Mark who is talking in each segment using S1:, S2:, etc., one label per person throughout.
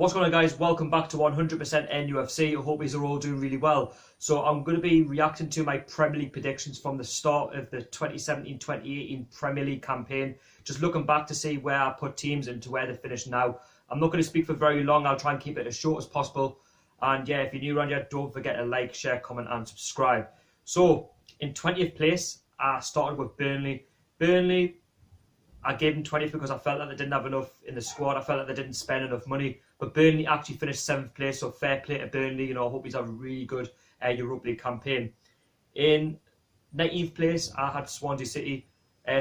S1: What's going on, guys? Welcome back to 100% NUFC. I hope you're all doing really well. So I'm going to be reacting to my Premier League predictions from the start of the 2017-2018 Premier League campaign. Just looking back to see where I put teams and to where they finish now. I'm not going to speak for very long. I'll try and keep it as short as possible. And yeah, if you're new around here, don't forget to like, share, comment and subscribe. So in 20th place, I started with Burnley. Burnley, I gave them 20th because I felt that they didn't have enough in the squad. I felt that they didn't spend enough money. But Burnley actually finished 7th place, so fair play to Burnley. I hope he's had a really good Europa League campaign. In 19th place, I had Swansea City.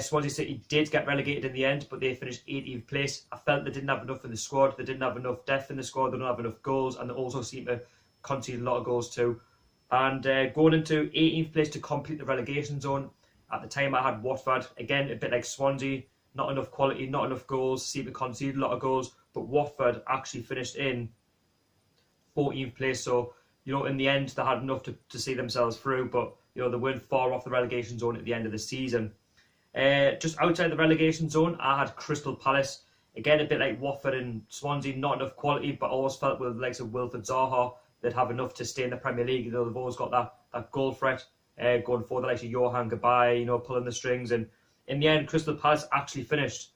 S1: Swansea City did get relegated in the end, but they finished 18th place. I felt they didn't have enough in the squad. They didn't have enough depth in the squad. They don't have enough goals, and they also seem to concede a lot of goals too. And going into 18th place to complete the relegation zone, at the time I had Watford. Again, a bit like Swansea. Not enough quality, not enough goals, seem to concede a lot of goals. But Watford actually finished in 14th place. So, in the end, they had enough to see themselves through. But, they weren't far off the relegation zone at the end of the season. Just outside the relegation zone, I had Crystal Palace. Again, a bit like Watford and Swansea, not enough quality. But I always felt with the likes of Wilfried Zaha, they'd have enough to stay in the Premier League. They've always got that goal threat going forward. The likes of Johan Gabay, pulling the strings. And in the end, Crystal Palace actually finished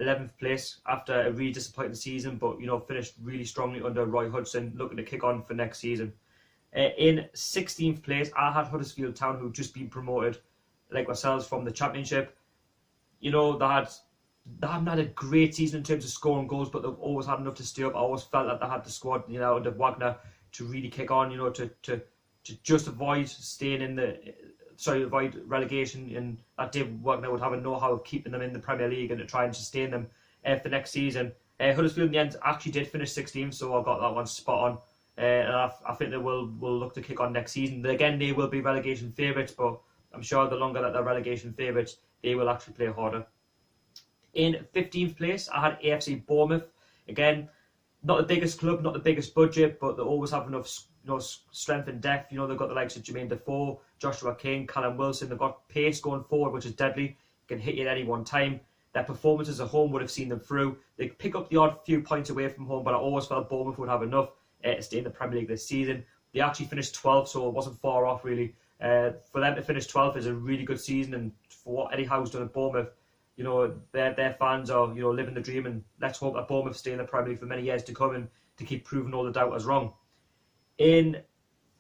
S1: 11th place after a really disappointing season, but finished really strongly under Roy Hodgson, looking to kick on for next season. In 16th place, I had Huddersfield Town, who'd just been promoted, like ourselves, from the Championship. They haven't had a great season in terms of scoring goals, but they've always had enough to stay up. I always felt that they had the squad, under Wagner, to really kick on, to just avoid staying in avoid relegation, and that David Wagner would have a know-how of keeping them in the Premier League and to try and sustain them for next season. Huddersfield in the end actually did finish 16th, so I got that one spot on. And I think they will look to kick on next season. Again, they will be relegation favourites, but I'm sure the longer that they're relegation favourites, they will actually play harder. In 15th place, I had AFC Bournemouth. Again, not the biggest club, not the biggest budget, but they always have enough strength and depth. They've got the likes of Jermaine Defoe, Joshua King, Callum Wilson. They've got pace going forward, which is deadly. Can hit you at any one time. Their performances at home would have seen them through. They pick up the odd few points away from home, but I always felt Bournemouth would have enough to stay in the Premier League this season. They actually finished 12th, so it wasn't far off really. For them to finish 12th is a really good season, and for what Eddie Howe's done at Bournemouth, their fans are living the dream, and let's hope that Bournemouth stay in the Premier League for many years to come and to keep proving all the doubters wrong. In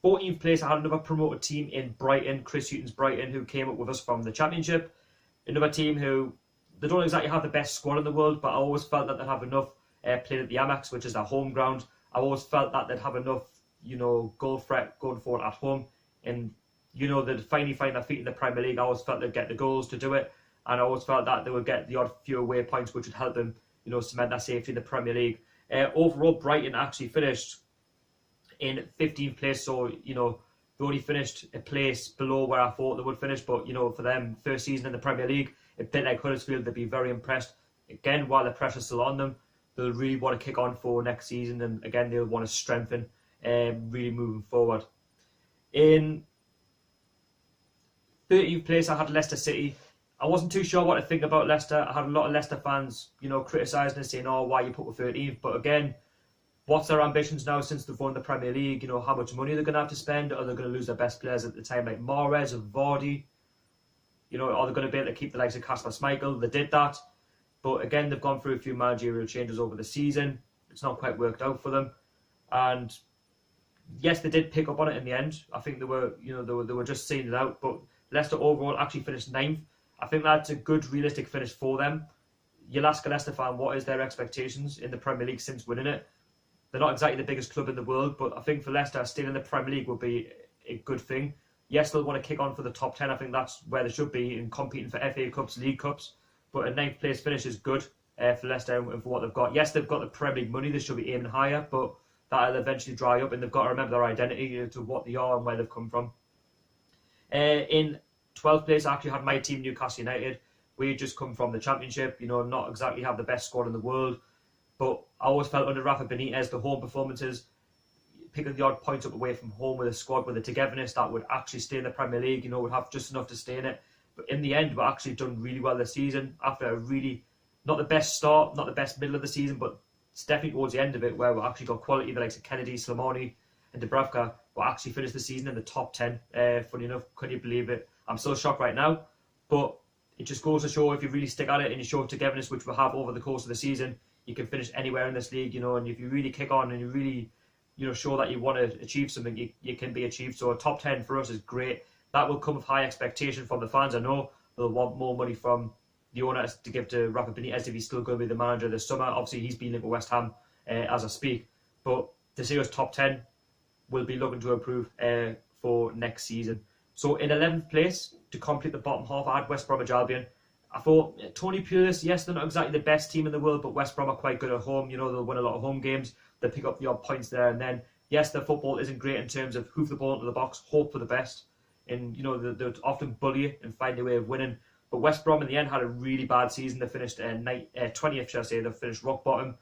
S1: 14th place, I had another promoted team in Brighton, Chris Hughton's Brighton, who came up with us from the Championship. Another team who, they don't exactly have the best squad in the world, but I always felt that they'd have enough playing at the Amex, which is their home ground. I always felt that they'd have enough, goal threat going forward at home. And, they'd finally find their feet in the Premier League. I always felt they'd get the goals to do it. And I always felt that they would get the odd few away points, which would help them, cement their safety in the Premier League. Overall, Brighton actually finished in 15th place, so they only finished a place below where I thought they would finish. But for them, first season in the Premier League, a bit like Huddersfield, they'd be very impressed. Again, while the pressure's still on them, they'll really want to kick on for next season, and again they'll want to strengthen, really moving forward. In 30th place, I had Leicester City. I wasn't too sure what to think about Leicester. I had a lot of Leicester fans, criticising and saying, "Oh, why you put with 13th?" But again, what's their ambitions now since they've won the Premier League? How much money they're going to have to spend? Are they going to lose their best players at the time, like Mahrez or Vardy? Are they going to be able to keep the likes of Kasper Schmeichel? They did that. But again, they've gone through a few managerial changes over the season. It's not quite worked out for them. And yes, they did pick up on it in the end. I think they were just seeing it out. But Leicester overall actually finished 9th. I think that's a good, realistic finish for them. You'll ask a Leicester fan, what is their expectations in the Premier League since winning it? They're not exactly the biggest club in the world, but I think for Leicester, staying in the Premier League would be a good thing. Yes, they'll want to kick on for the top 10. I think that's where they should be in competing for FA Cups, League Cups. But a 9th place finish is good for Leicester and for what they've got. Yes, they've got the Premier League money. They should be aiming higher, but that'll eventually dry up, and they've got to remember their identity to what they are and where they've come from. In 12th place, I actually had my team, Newcastle United. We just come from the Championship, not exactly have the best squad in the world. But I always felt under Rafa Benitez, the home performances, picking the odd points up away from home with a squad with a togetherness that would actually stay in the Premier League, would have just enough to stay in it. But in the end, we're actually done really well this season after a really, not the best start, not the best middle of the season, but it's definitely towards the end of it where we've actually got quality, the likes of Kennedy, Slimani and Dubravka will actually finish the season in the top 10. Funny enough, couldn't you believe it? I'm so shocked right now, but it just goes to show if you really stick at it and you show togetherness, which we'll have over the course of the season, you can finish anywhere in this league, and if you really kick on and you really, show that you want to achieve something, you can be achieved. So a top 10 for us is great. That will come with high expectation from the fans. I know they'll want more money from the owner to give to Rafa Benitez if he's still going to be the manager this summer. Obviously, he's been linked with West Ham as I speak. But to see us top 10, we'll be looking to improve for next season. So in 11th place, to complete the bottom half, I had West Bromwich Albion. I thought Tony Pulis, yes, they're not exactly the best team in the world, but West Brom are quite good at home. They'll win a lot of home games. They'll pick up the odd points there and then. Yes, their football isn't great in terms of hoof the ball into the box, hope for the best. And, they'll often bully you and find a way of winning. But West Brom in the end had a really bad season. They finished 20th, shall I say. They finished rock bottom.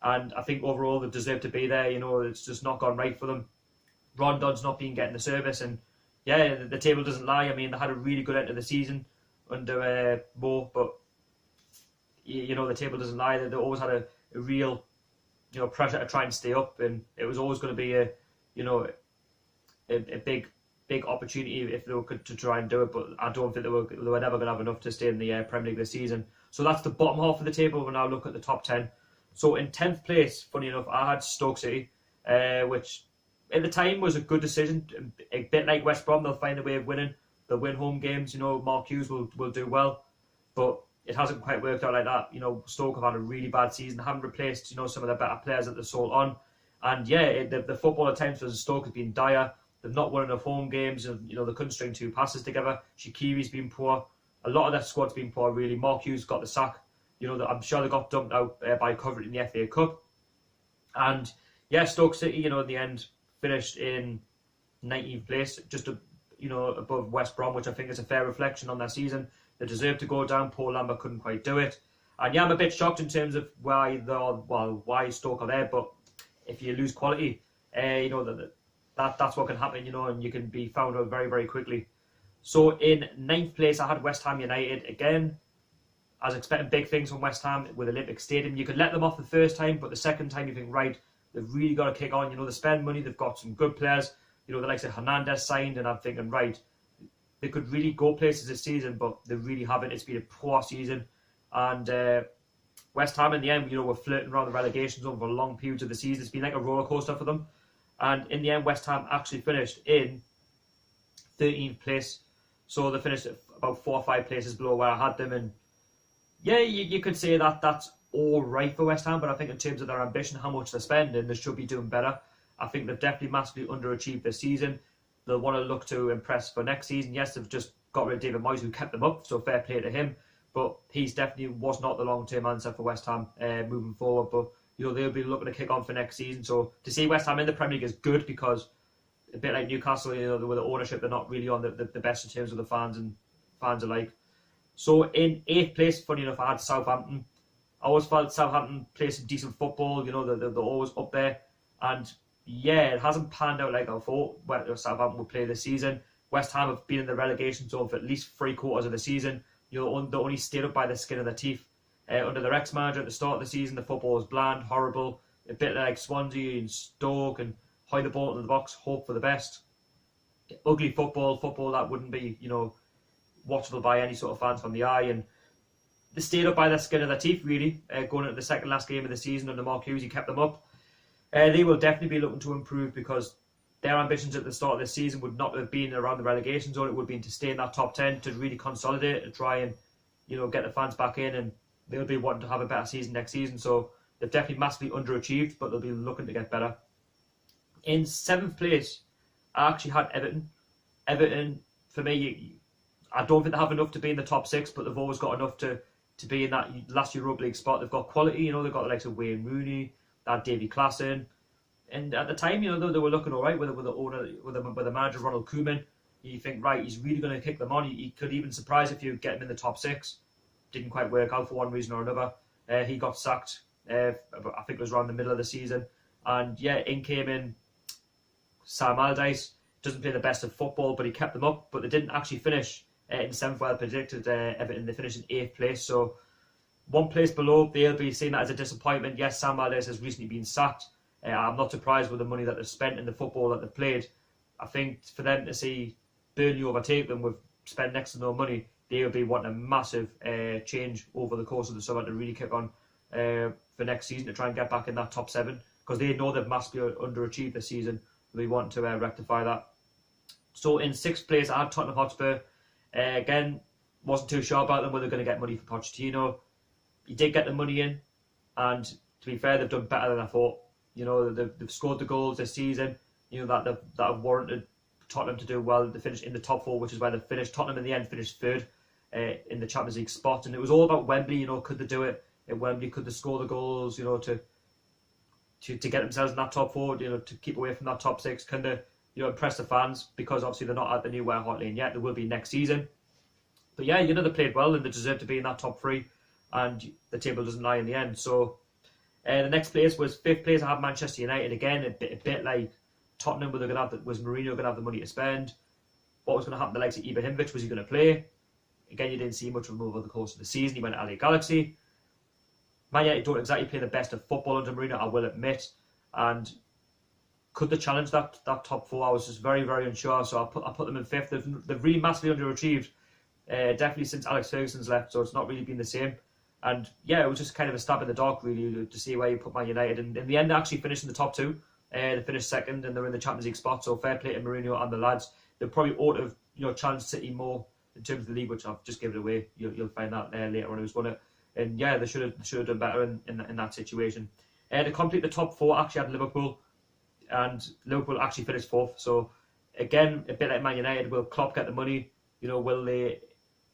S1: And I think overall they deserve to be there. It's just not gone right for them. Rondon's not been getting the service. And yeah, the table doesn't lie. I mean, they had a really good end of the season under Moore. But, the table doesn't lie. They always had a real, pressure to try and stay up. And it was always going to be a big opportunity if they were to try and do it, but I don't think they were never going to have enough to stay in the Premier League this season. So that's the bottom half of the table. We'll now look at the top 10. So in 10th place, funny enough, I had Stoke City, which at the time was a good decision. A bit like West Brom, they'll find a way of winning. They'll win home games. Mark Hughes will do well, but it hasn't quite worked out like that. Stoke have had a really bad season. They haven't replaced some of the better players that they sold on, and yeah, the football at times for Stoke has been dire. They've not won enough home games, and they couldn't string 2 passes together. Shaqiri's been poor. A lot of their squad's been poor, really. Mark Hughes got the sack. I'm sure they got dumped out by Coventry in the FA Cup. And yeah, Stoke City, in the end, finished in 19th place, just above West Brom, which I think is a fair reflection on their season. They deserved to go down. Paul Lambert couldn't quite do it. And yeah, I'm a bit shocked in terms of why Stoke are there. But if you lose quality, that's what can happen, and you can be found out very, very quickly. So in 9th place, I had West Ham United. Again, I was expecting big things from West Ham with Olympic Stadium. You could let them off the first time, but the second time you think, right, they've really got to kick on. They spend money, they've got some good players. The likes of Hernandez signed, and I'm thinking, right, they could really go places this season, but they really haven't. It's been a poor season. And West Ham, in the end, were flirting around the relegation zone for long periods of the season. It's been like a roller coaster for them. And in the end, West Ham actually finished in 13th place. So they finished about 4 or 5 places below where I had them. And yeah, you could say that that's all right for West Ham. But I think in terms of their ambition, how much they're spending, they should be doing better. I think they've definitely massively underachieved this season. They'll want to look to impress for next season. Yes, they've just got rid of David Moyes, who kept them up. So fair play to him. But he's definitely was not the long-term answer for West Ham moving forward. But they'll be looking to kick on for next season. So to see West Ham in the Premier League is good because a bit like Newcastle, with the ownership, they're not really on the best in terms of the fans and fans alike. So in 8th place, funny enough, I had Southampton. I always felt Southampton play some decent football. They're always up there. And yeah, it hasn't panned out like I thought where Southampton would play this season. West Ham have been in the relegation zone for at least 3/4 of the season. They only stayed up by the skin of their teeth. Under their ex-manager at the start of the season, the football was bland, horrible, a bit like Swansea and Stoke, and hide the ball into the box, hope for the best. Ugly football that wouldn't be, watchable by any sort of fans from the eye. And they stayed up by the skin of their teeth, really, going into the second last game of the season under Mark Hughes. He kept them up. They will definitely be looking to improve because their ambitions at the start of this season would not have been around the relegation zone. It would have been to stay in that top 10, to really consolidate, to try and, get the fans back in, and they'll be wanting to have a better season next season. So they've definitely massively underachieved, but they'll be looking to get better. In 7th place, I actually had Everton. Everton, for me, I don't think they have enough to be in the top 6, but they've always got enough to be in that last Europa League spot. They've got quality, they've got the likes of Wayne Rooney, that Davy Klaassen. And at the time, they were looking all right with the owner, with the manager, Ronald Koeman. You think, right, he's really going to kick them on. He could even surprise if you get him in the top 6. Didn't quite work out for one reason or another. He got sacked, I think it was around the middle of the season. And yeah, in came in Sam Allardyce. Doesn't play the best of football, but he kept them up. But they didn't actually finish in 7th where I predicted Everton. They finished in 8th place. So One place below, they'll be seen that as a disappointment. Yes, Sam Allardyce has recently been sacked. I'm not surprised with the money that they've spent in the football that they've played. I think for them to see Burnley overtake them with spend next to no money, they will be wanting a massive change over the course of the summer to really kick on for next season to try and get back in that top 7, because they know they've massively underachieved this season. They want to rectify that. So in 6th place, I had Tottenham Hotspur. Again, wasn't too sure about them whether they're going to get money for Pochettino. He did get the money in, and to be fair, they've done better than I thought. You know, they've scored the goals this season, you know, that have warranted Tottenham to do well. They finished in the top 4, which is where they finished. Tottenham in the end finished 3rd in the Champions League spot, and it was all about Wembley. You know, could they do it at Wembley? Could they score the goals? You know, to get themselves in that top 4. You know, to keep away from that top 6. Can they, you know, impress the fans? Because obviously they're not at the new White Hart Lane yet. They will be next season. But yeah, you know, they played well and they deserve to be in that top 3. And the table doesn't lie in the end. So the next place was 5th place. I have Manchester United again, a bit like Tottenham, where was Mourinho going to have the money to spend? What was going to happen to the likes of Ibrahimovic? Was he going to play? Again, you didn't see much of him over the course of the season. He went to LA Galaxy. Man United don't exactly play the best of football under Mourinho, I will admit. And could they challenge that top 4? I was just very, very unsure. So I put them in 5th. They've really massively underachieved, definitely since Alex Ferguson's left. So it's not really been the same. And yeah, it was just kind of a stab in the dark, really, to see where you put Man United. And in the end, they actually finished in the top 2. They finished 2nd, and they're in the Champions League spot. So fair play to Mourinho and the lads. They probably ought to have, you know, challenged City more in terms of the league, which I've just given away. You'll find that later on who's won it. And yeah, they should have done better in that situation. To complete the top 4, actually had Liverpool, and Liverpool actually finished 4th. So again, a bit like Man United, will Klopp get the money? You know, will the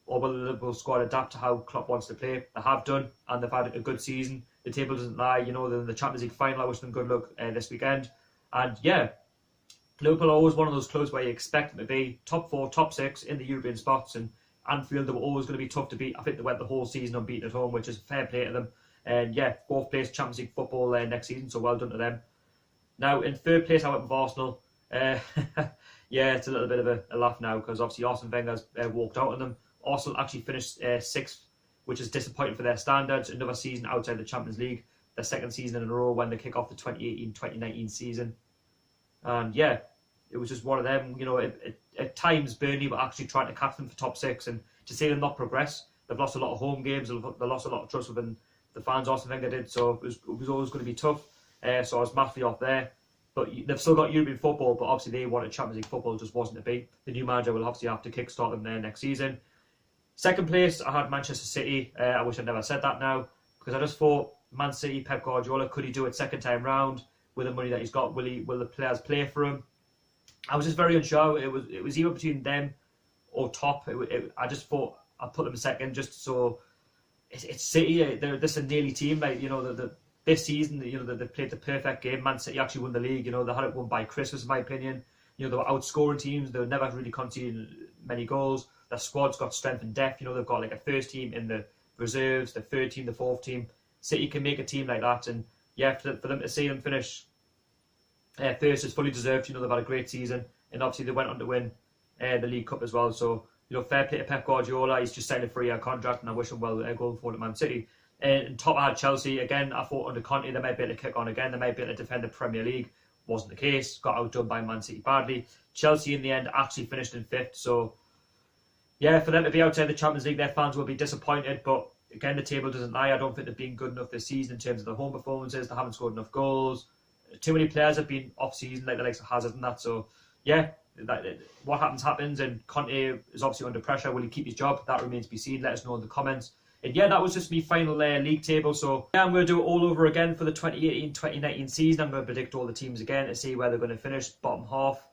S1: Liverpool squad adapt to how Klopp wants to play? They have done, and they've had a good season. The table doesn't lie. You know, they're in the Champions League final. I wish them good luck this weekend. And yeah, Liverpool are always one of those clubs where you expect them to be top 4, top 6 in the European spots. And Anfield, they were always going to be tough to beat. I think they went the whole season unbeaten at home, which is fair play to them. And yeah, 4th place Champions League football next season, so well done to them. Now, in 3rd place, I went with Arsenal. Yeah, it's a little bit of a laugh now, because obviously Arsene Wenger's walked out on them. Arsenal actually finished 6th, which is disappointing for their standards. Another season outside the Champions League, their 2nd season in a row when they kick off the 2018-2019 season. And yeah, it was just one of them. You know, at times Burnley were actually trying to catch them for top 6, and to see them not progress, they've lost a lot of home games. They lost a lot of trust within the fans. Arsene Wenger did, so it was always going to be tough. So I was massively off there. But they've still got European football, but obviously they wanted Champions League football, just wasn't to be. The new manager will obviously have to kickstart them there next season. 2nd place, I had Manchester City. I wish I'd never said that now, because I just thought Man City, Pep Guardiola, could he do it 2nd time round with the money that he's got? Will the players play for him? I was just very unsure. It was either between them or top. I just thought I'd put them 2nd, just so it's City. They're this a nearly team. Like, you know, this season, you know, they played the perfect game. Man City actually won the league. You know, they had it won by Christmas, in my opinion. You know, they were outscoring teams. They were never really conceding many goals. Their squad's got strength and depth. You know, they've got like a first team in the reserves, the 3rd team, the 4th team. City can make a team like that, and yeah, for them to see them finish first is fully deserved. You know, they've had a great season, and obviously they went on to win the League Cup as well. So, you know, fair play to Pep Guardiola. He's just signed a 3-year contract, and I wish him well going forward at Man City. And top, I had Chelsea. Again, I thought under Conte they might be able to kick on again. They might be able to defend the Premier League. Wasn't the case. Got outdone by Man City badly. Chelsea in the end actually finished in 5th. So yeah, for them to be outside the Champions League, their fans will be disappointed. But again, the table doesn't lie. I don't think they've been good enough this season in terms of the home performances. They haven't scored enough goals. Too many players have been off season, like the likes of Hazard and that. So yeah, what happens, and Conte is obviously under pressure. Will he keep his job? That remains to be seen. Let us know in the comments. And yeah, that was just my final league table. So yeah, I'm going to do it all over again for the 2018-2019 season. I'm going to predict all the teams again to see where they're going to finish. Bottom half,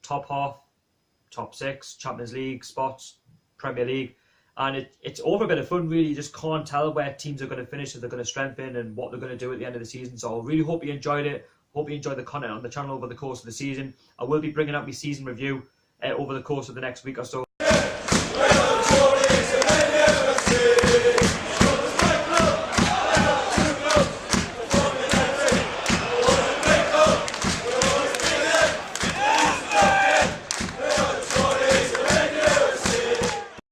S1: top 6, Champions League spots, Premier League. And it's over a bit of fun, really. You just can't tell where teams are going to finish, if they're going to strengthen, and what they're going to do at the end of the season. So I really hope you enjoyed it. Hope you enjoyed the content on the channel over the course of the season. I will be bringing out my season review over the course of the next week or so.